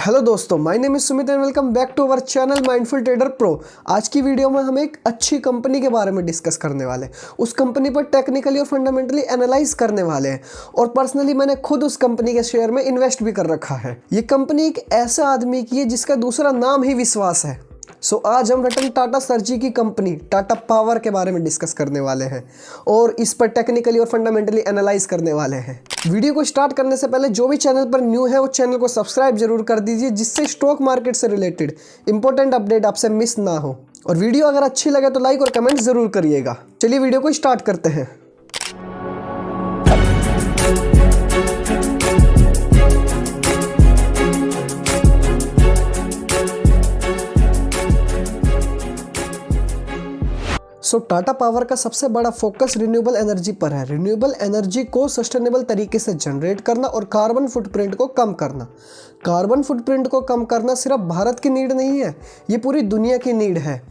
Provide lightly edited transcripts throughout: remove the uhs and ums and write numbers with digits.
Hello दोस्तों, my name is Sumit and welcome back to our channel mindful trader pro. आज की video में हम एक अच्छी कंपनी के बारे में डिस्कस करने वाले हैं। उस कंपनी पर टेक्निकली और फंडामेंटली एनालाइज करने वाले हैं और पर्सनली मैंने खुद उस कंपनी के शेयर में इन्वेस्ट भी कर रखा है। ये कंपनी एक ऐसा आदमी की है जिसका दूसरा नाम ही विश्वास है। आज हम रतन टाटा सर जी की कंपनी टाटा पावर के बारे में डिस्कस करने वाले हैं और इस पर टेक्निकली और फंडामेंटली एनालाइज करने वाले हैं। वीडियो को स्टार्ट करने से पहले जो भी चैनल पर न्यू है वो चैनल को सब्सक्राइब जरूर कर दीजिए, जिससे स्टॉक मार्केट से रिलेटेड इंपॉर्टेंट अपडेट आपसे मिस ना हो। और वीडियो अगर अच्छी लगे तो लाइक और कमेंट जरूर करिएगा। चलिए वीडियो को स्टार्ट करते हैं। टाटा पावर का सबसे बड़ा फोकस रिन्यूएबल एनर्जी पर है। रिन्यूएबल एनर्जी को सस्टेनेबल तरीके से जनरेट करना और कार्बन फुटप्रिंट को कम करना। कार्बन फुटप्रिंट को कम करना सिर्फ भारत की नीड नहीं है, ये पूरी दुनिया की नीड है।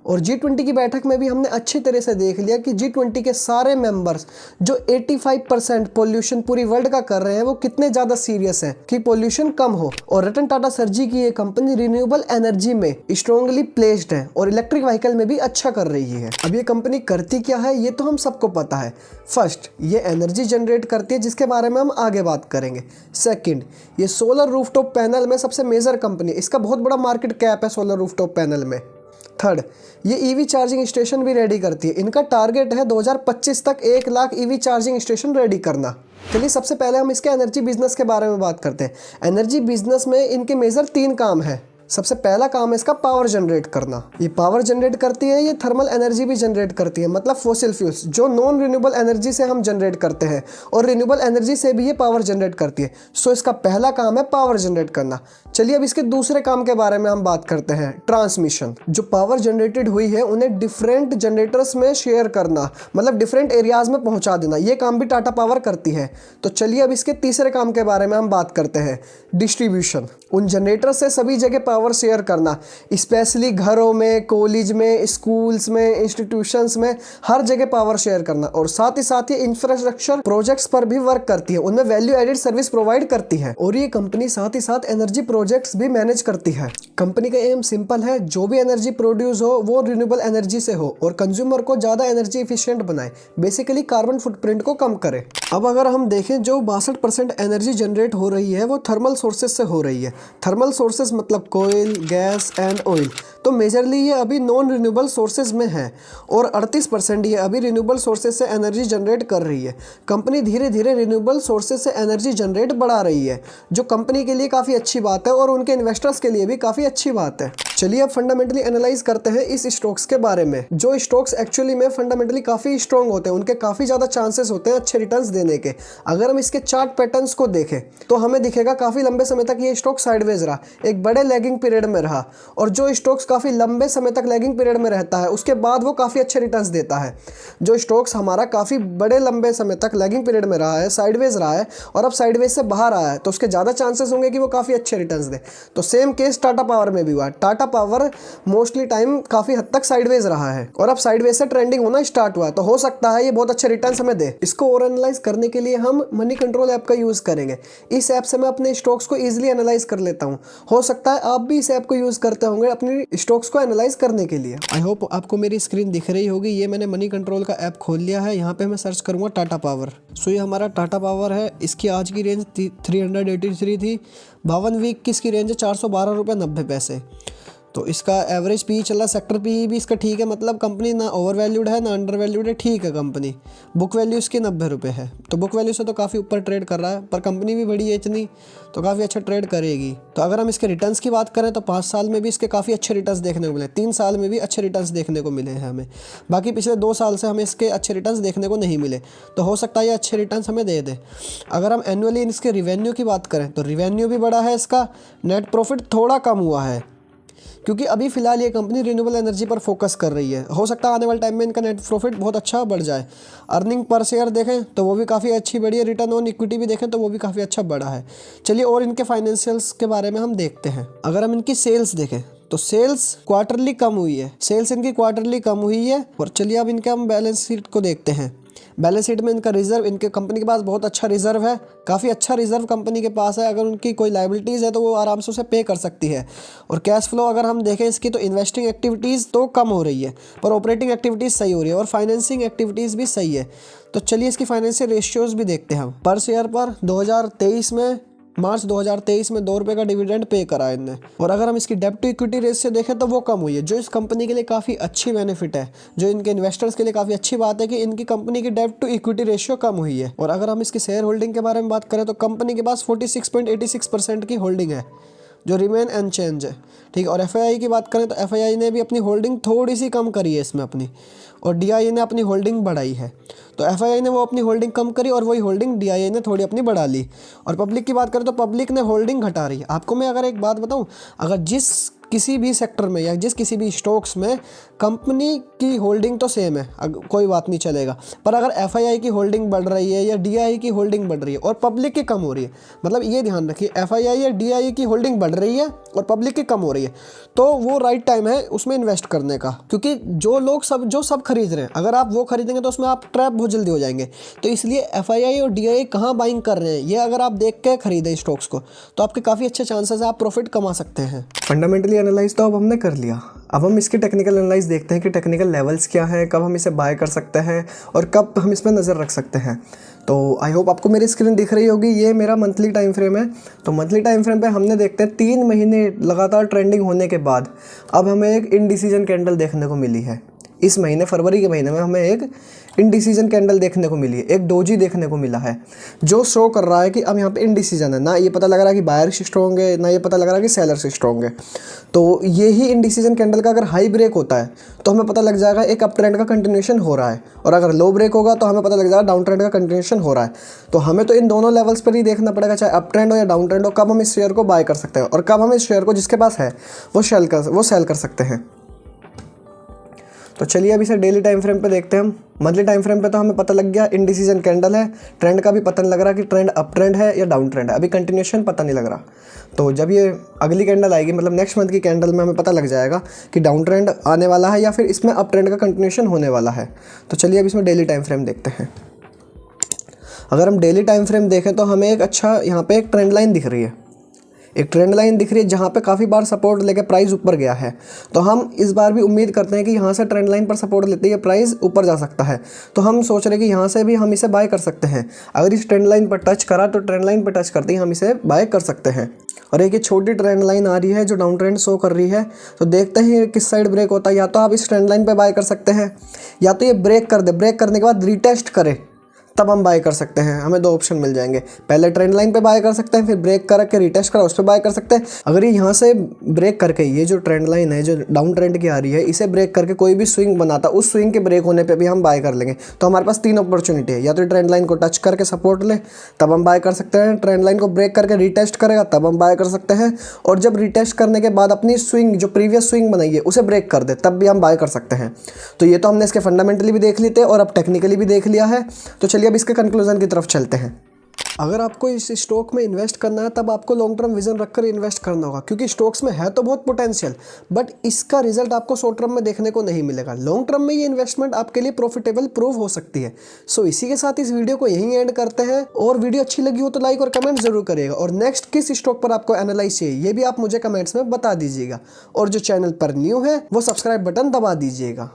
और G20 की बैठक में भी हमने अच्छी तरह से देख लिया कि G20 के सारे मेंबर्स जो 85% पोल्यूशन पूरी वर्ल्ड का कर रहे हैं वो कितने ज़्यादा सीरियस हैं कि पोल्यूशन कम हो। और रतन टाटा सर जी की ये कंपनी रिन्यूएबल एनर्जी में स्ट्रॉन्गली प्लेस्ड है और इलेक्ट्रिक व्हीकल में भी अच्छा कर रही है। अब ये कंपनी करती क्या है ये तो हम सबको पता है। फर्स्ट, ये एनर्जी जनरेट करती है जिसके बारे में हम आगे बात करेंगे। सेकेंड, ये सोलर रूफटॉप पैनल में सबसे मेजर कंपनी है, इसका बहुत बड़ा मार्केट कैप है सोलर रूफटॉप पैनल में। थर्ड, ये ईवी चार्जिंग स्टेशन भी रेडी करती है। इनका टारगेट है 2025 तक 1 lakh EV charging station ready करना। चलिए सबसे पहले हम इसके एनर्जी बिजनेस के बारे में बात करते हैं। एनर्जी बिजनेस में इनके मेजर 3 काम है। सबसे पहला काम है इसका पावर जनरेट करना। ये पावर जनरेट करती है, ये थर्मल एनर्जी भी जनरेट करती है, मतलब फॉसिल फ्यूल्स जो नॉन रिन्यूएबल एनर्जी से हम जनरेट करते हैं और रिन्यूएबल एनर्जी से भी ये पावर जनरेट करती है। इसका पहला काम है पावर जनरेट करना। चलिए अब इसके दूसरे काम के बारे में हम बात करते हैं, ट्रांसमिशन। जो पावर जनरेटेड हुई है उन्हें डिफरेंट जनरेटर्स में शेयर करना, मतलब डिफरेंट एरियाज में पहुंचा देना, ये काम भी टाटा पावर करती है। तो चलिए अब इसके तीसरे काम के बारे में हम बात करते हैं, डिस्ट्रीब्यूशन। उन जनरेटर से सभी जगह पावर शेयर करना, स्पेशली घरों में, कॉलेज में, स्कूल्स में, इंस्टीट्यूशंस में, हर जगह पावर शेयर करना। और साथ ही इंफ्रास्ट्रक्चर प्रोजेक्ट्स पर भी वर्क करती है, उनमें वैल्यू एडेड सर्विस प्रोवाइड करती है। और ये कंपनी साथ ही साथ एनर्जी प्रोजेक्ट्स भी मैनेज करती है। कंपनी का एम सिंपल है, जो भी एनर्जी प्रोड्यूस हो वो रिन्यूएबल एनर्जी से हो और कंज्यूमर को ज्यादा एनर्जी एफिशिएंट बनाए, बेसिकली कार्बन फुटप्रिंट को कम करे। अब अगर हम देखें जो 62% एनर्जी जनरेट हो रही है वो थर्मल सोर्सेज से हो रही है। थर्मल सोर्सेज मतलब कोयल, गैस एंड ऑयल। तो मेजरली ये अभी नॉन रिन्यूएबल सोर्सेज में है और 38% ये अभी रिन्यूएबल सोर्सेज से एनर्जी जनरेट कर रही है। कंपनी धीरे धीरे रिन्यूएबल सोर्सेज से एनर्जी जनरेट बढ़ा रही है, जो कंपनी के लिए काफ़ी अच्छी बात है और उनके इन्वेस्टर्स के लिए भी काफ़ी अच्छी बात है। चलिए अब फंडामेंटली एनालाइज करते हैं इस स्टॉक्स के बारे में। जो स्टॉक्स एक्चुअली में फंडामेंटली काफ़ी स्ट्रॉन्ग होते हैं, उनके काफ़ी ज़्यादा चांसेस होते हैं अच्छे रिटर्न्स देने के। अगर हम इसके चार्ट पैटर्न्स को देखें तो हमें दिखेगा काफ़ी लंबे समय तक ये स्टॉक साइडवेज रहा, एक बड़े लैगिंग पीरियड में रहा। और जो स्टॉक्स काफ़ी लंबे समय तक लैगिंग पीरियड में रहता है उसके बाद वो काफ़ी अच्छे रिटर्न्स देता है। जो स्टॉक्स हमारा काफ़ी बड़े लंबे समय तक लैगिंग पीरियड में रहा है, साइडवेज रहा है और अब साइडवेज से बाहर आया है, तो उसके ज़्यादा चांसेस होंगे कि वो काफ़ी अच्छे रिटर्न्स दे। तो सेम केस टाटा पावर में भी हुआ। टाटा पावर मोस्टली टाइम काफ़ी हद तक साइडवेज रहा है और अब साइडवेज से ट्रेंडिंग होना स्टार्ट हुआ है, तो हो सकता है ये बहुत अच्छे रिटर्न्स हमें दे। इसको और एनालाइज करने के लिए हम मनी कंट्रोल ऐप का यूज़ करेंगे। इस ऐप से मैं अपने स्टॉक्स को ईजिली एनालाइज कर लेता हूँ। हो सकता है आप भी इस ऐप को यूज़ करते होंगे अपनी स्टॉक्स को एनालाइज करने के लिए। आई होप आपको मेरी स्क्रीन दिख रही होगी। ये मैंने मनी कंट्रोल का ऐप खोल लिया है। यहाँ पे मैं सर्च करूँगा टाटा पावर। ये हमारा टाटा पावर है। इसकी आज की रेंज 383 थी। 52 वीक की इसकी रेंज है 412 रुपये 90 पैसे। तो इसका एवरेज पी चला, सेक्टर पी भी इसका ठीक है, मतलब कंपनी ना ओवर वैल्यूड है ना अंडर वैल्यूड है, ठीक है कंपनी। बुक वैल्यू इसकी 90 रुपये है, तो बुक वैल्यू से तो काफ़ी ऊपर ट्रेड कर रहा है, पर कंपनी भी बड़ी है इतनी, तो काफ़ी अच्छा ट्रेड करेगी। तो अगर हम इसके रिटर्न्स की बात करें तो 5 साल में भी इसके काफ़ी अच्छे रिटर्न्स देखने को मिले, 3 साल में भी अच्छे रिटर्न्स देखने को मिले हैं हमें। बाकी पिछले 2 साल से हमें इसके अच्छे रिटर्न्स देखने को नहीं मिले, तो हो सकता है ये अच्छे रिटर्न्स हमें दे दे। अगर हम एनुअली इसके रिवेन्यू की बात करें तो रिवेन्यू भी बड़ा है इसका, नेट प्रॉफिट थोड़ा कम हुआ है क्योंकि अभी फिलहाल ये कंपनी रिन्यूएबल एनर्जी पर फोकस कर रही है। हो सकता है आने वाले टाइम में इनका नेट प्रॉफिट बहुत अच्छा बढ़ जाए। अर्निंग पर शेयर देखें तो वो भी काफ़ी अच्छी बढ़ी है, रिटर्न ऑन इक्विटी भी देखें तो वो भी काफ़ी अच्छा बढ़ा है। चलिए और इनके फाइनेंशियल्स के बारे में हम देखते हैं। अगर हम इनकी सेल्स देखें तो सेल्स क्वार्टरली कम हुई है, सेल्स इनकी क्वार्टरली कम हुई है। और चलिए अब इनके हम बैलेंस शीट को देखते हैं। बैलेंस शीट में इनका रिजर्व, इनके कंपनी के पास बहुत अच्छा रिजर्व है, काफ़ी अच्छा रिजर्व कंपनी के पास है। अगर उनकी कोई लायबिलिटीज़ है तो वो आराम से उसे पे कर सकती है। और कैश फ्लो अगर हम देखें इसकी, तो इन्वेस्टिंग एक्टिविटीज़ तो कम हो रही है पर ऑपरेटिंग एक्टिविटीज़ सही हो रही है और फाइनेंसिंग एक्टिविटीज़ भी सही है। तो चलिए इसकी फाइनेंशियल रेशियोज़ भी देखते हैं हम। पर शेयर पर 2023 में, मार्च 2023 में 2 रुपये का डिविडेंड पे करा है इनने। और अगर हम इसकी डेब्ट टू इक्विटी रेशियो देखें तो वो कम हुई है, जो इस कंपनी के लिए काफ़ी अच्छी बेनिफिट है, जो इनके इन्वेस्टर्स के लिए काफ़ी अच्छी बात है कि इनकी कंपनी की डेब्ट टू इक्विटी रेशियो कम हुई है। और अगर हम इसकी शेयर होल्डिंग के बारे में बात करें तो कंपनी के पास 46.86% की होल्डिंग है, जो रिमेन अनचेंज है। ठीक। और एफआईआई की बात करें तो एफआईआई ने भी अपनी होल्डिंग थोड़ी सी कम करी है इसमें अपनी, और डीआईए ने अपनी होल्डिंग बढ़ाई है। तो एफआईआई ने वो अपनी होल्डिंग कम करी और वही होल्डिंग डीआईए ने थोड़ी अपनी बढ़ा ली। और पब्लिक की बात करें तो पब्लिक ने होल्डिंग घटा रही है। आपको मैं अगर एक बात बताऊं, अगर जिस किसी भी सेक्टर में या जिस किसी भी स्टॉक्स में कंपनी की होल्डिंग तो सेम है, कोई बात नहीं चलेगा, पर अगर एफआईआई की होल्डिंग बढ़ रही है या डीआईए की होल्डिंग बढ़ रही है और पब्लिक की कम हो रही है, मतलब ये ध्यान रखिए एफआईआई या डीआईए की होल्डिंग बढ़ रही है और पब्लिक की कम हो रही है, तो वो राइट टाइम है उसमें इन्वेस्ट करने का। क्योंकि जो सब खरीद रहे हैं, अगर आप वो खरीदेंगे तो उसमें आप ट्रैप बहुत जल्दी हो जाएंगे। तो इसलिए एफआईआई और डीआईए कहाँ बाइंग कर रहे हैं, ये अगर आप देख के खरीदें स्टॉक्स को तो आपके काफ़ी अच्छे चांसेस है, आप प्रॉफिट कमा सकते हैं। फंडामेंटली एनालाइज तो अब हमने कर लिया, अब हम इसकी टेक्निकल एनालाइज देखते हैं कि टेक्निकल लेवल्स क्या हैं, कब हम इसे बाय कर सकते हैं और कब हम इस पर नज़र रख सकते हैं। तो आई होप आपको मेरी स्क्रीन दिख रही होगी, ये मेरा मंथली टाइम फ्रेम है। तो मंथली टाइम फ्रेम पे हमने देखते हैं 3 महीने लगातार ट्रेंडिंग होने के बाद अब हमें एक इनडिसीजन कैंडल देखने को मिली है। इस महीने फरवरी के महीने में हमें एक इनडिसीजन कैंडल देखने को मिली है, एक डोजी देखने को मिला है, जो शो कर रहा है कि अब यहाँ पे इनडिसीजन है। ना ये पता लग रहा है कि बायर्स स्ट्रॉन्ग है, ना ये पता लग रहा है कि सेलर्स स्ट्रॉन्ग है। तो ये ही इनडिसीजन कैंडल का अगर हाई ब्रेक होता है तो हमें पता लग जाएगा एक अप ट्रेंड का कंटिन्यूएशन हो रहा है, और अगर लो ब्रेक होगा तो हमें पता लग जाएगा डाउन ट्रेंड का कंटिन्यूएशन हो रहा है। तो हमें तो इन दोनों लेवल्स पर ही देखना पड़ेगा, चाहे अप ट्रेंड हो या डाउन ट्रेंड हो, कब हम इस शेयर को बाय कर सकते हैं और कब हम इस शेयर को जिसके पास है वो सेल कर सकते हैं। तो चलिए अभी से डेली टाइम फ्रेम पे देखते हैं हम। मंथली टाइम फ्रेम पे तो हमें पता लग गया इनडिसीजन कैंडल है, ट्रेंड का भी पता नहीं लग रहा कि ट्रेंड अप ट्रेंड है या डाउन ट्रेंड है, अभी कंटिन्यूएशन पता नहीं लग रहा। तो जब ये अगली कैंडल आएगी, मतलब नेक्स्ट मंथ की कैंडल में हमें पता लग जाएगा कि डाउन ट्रेंड आने वाला है या फिर इसमें अप ट्रेंड का कंटिन्यूएशन होने वाला है। तो चलिए अब इसमें डेली टाइम फ्रेम देखते हैं। अगर हम डेली टाइम फ्रेम देखें तो हमें एक अच्छा यहाँ पे एक ट्रेंड लाइन दिख रही है, एक ट्रेंड लाइन दिख रही है जहाँ पे काफ़ी बार सपोर्ट लेके प्राइस ऊपर गया है। तो हम इस बार भी उम्मीद करते हैं कि यहाँ से ट्रेंड लाइन पर सपोर्ट लेते ही प्राइस ऊपर जा सकता है। तो हम सोच रहे हैं कि यहाँ से भी हम इसे बाय कर सकते हैं। अगर इस ट्रेंड लाइन पर टच करा तो ट्रेंड लाइन पर टच करते ही हम इसे बाय कर सकते हैं। और एक ये छोटी ट्रेंड लाइन आ रही है जो डाउन ट्रेंड शो कर रही है, तो देखते हैं किस साइड ब्रेक होता है। या तो आप इस ट्रेंड लाइन पर बाय कर सकते हैं, या तो ये ब्रेक कर दे, ब्रेक करने के बाद रीटेस्ट करे तब हम बाय कर सकते हैं। हमें 2 ऑप्शन मिल जाएंगे, पहले ट्रेंड लाइन पे बाय कर सकते हैं, फिर ब्रेक करके रिटेस्ट करा उस पर बाय कर सकते हैं। अगर ये यहाँ से ब्रेक करके, ये जो ट्रेंड लाइन है जो डाउन ट्रेंड की आ रही है, इसे ब्रेक करके कोई भी स्विंग बनाता, उस स्विंग के ब्रेक होने पे भी हम बाय कर लेंगे। तो हमारे पास 3 अपॉर्चुनिटी है, या तो ट्रेंड लाइन को टच करके सपोर्ट ले तब हम बाय कर सकते हैं, ट्रेंड लाइन को ब्रेक करके रिटेस्ट करेगा तब हम बाय कर सकते हैं, और जब रिटेस्ट करने के बाद अपनी स्विंग जो प्रीवियस स्विंग बनाई है उसे ब्रेक कर दे तब भी हम बाय कर सकते हैं। तो ये तो हमने इसके फंडामेंटली भी देख लिए थे और अब टेक्निकली भी देख लिया है। तो चलिए अब इसके कंक्लूजन की तरफ चलते हैं। अगर आपको इस स्टॉक में इन्वेस्ट करना है तब आपको लॉन्ग टर्म विजन रखकर इन्वेस्ट करना होगा, क्योंकि स्टॉक्स में है तो बहुत पोटेंशियल, बट इसका रिजल्ट आपको शॉर्ट टर्म में देखने को नहीं मिलेगा। लॉन्ग टर्म में ये इन्वेस्टमेंट आपके लिए प्रॉफिटेबल प्रूव हो सकती है। सो इसी के साथ इस वीडियो को यहीं एंड करते हैं, और वीडियो अच्छी लगी हो तो लाइक और कमेंट जरूर करिएगा, और नेक्स्ट किस स्टॉक पर आपको एनालाइज चाहिए ये भी आप मुझे कमेंट्स में बता दीजिएगा, और जो चैनल पर न्यू है वो सब्सक्राइब बटन दबा दीजिएगा।